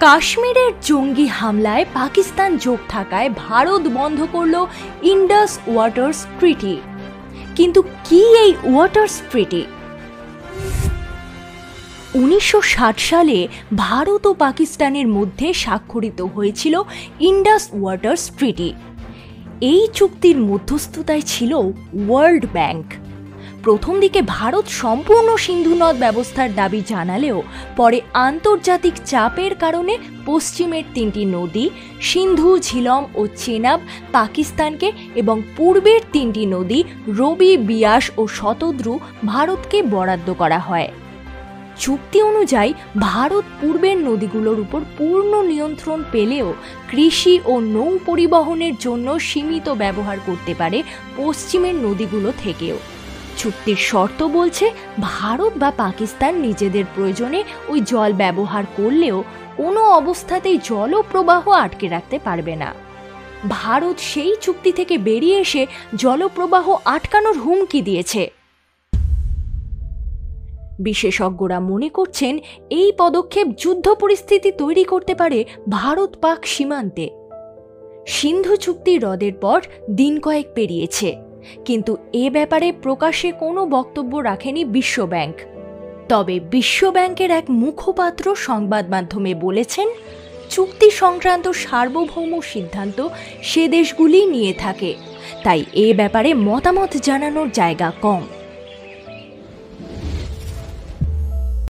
কাশ্মীরের জঙ্গি হামলায় পাকিস্তান যোগ থাকায় ভারত বন্ধ করল ইন্ডাস ওয়াটার্স ট্রিটি। কিন্তু কি এই ওয়াটার্স ট্রিটি? 1960 সালে ভারত ও পাকিস্তানের মধ্যে স্বাক্ষরিত হয়েছিল ইন্ডাস ওয়াটার্স ট্রিটি। এই চুক্তির মধ্যস্থতায় ছিল ওয়ার্ল্ড ব্যাংক। প্রথম দিকে ভারত সম্পূর্ণ সিন্ধু নদ ব্যবস্থার দাবি জানালেও পরে আন্তর্জাতিক চাপের কারণে পশ্চিমের 3টি নদী সিন্ধু, ঝিলম ও চেনাব পাকিস্তানকে এবং পূর্বের 3টি নদী রবি, বিয়াস ও শতদ্রু ভারতকে বরাদ্দ করা হয়। চুক্তি অনুযায়ী ভারত পূর্বের নদীগুলোর উপর পূর্ণ নিয়ন্ত্রণ পেলেও কৃষি ও নৌ পরিবহনের জন্য সীমিত ব্যবহার করতে পারে পশ্চিমের নদীগুলো থেকেও। চুক্তির শর্ত বলছে ভারত বা পাকিস্তান নিজেদের প্রয়োজনে ওই জল ব্যবহার করলেও কোনো অবস্থাতেই জলপ্রবাহ আটকে রাখতে পারবে না। ভারত সেই চুক্তি থেকে বেরিয়ে এসে জলপ্রবাহ আটকানোর হুমকি দিয়েছে। বিশেষজ্ঞরা মনে করছেন এই পদক্ষেপ যুদ্ধ পরিস্থিতি তৈরি করতে পারে ভারত পাক সীমান্তে। সিন্ধু চুক্তি রদের পর দিন কয়েক পেরিয়েছে, কিন্তু এ ব্যাপারে প্রকাশ্যে কোনো বক্তব্য রাখেনি বিশ্বব্যাংক। তবে বিশ্বব্যাংকের এক মুখপাত্র সংবাদ মাধ্যমে বলেছেন, চুক্তি সংক্রান্ত সার্বভৌম সিদ্ধান্ত সে দেশগুলি নিয়ে থাকে, তাই এ ব্যাপারে মতামত জানানোর জায়গা কম।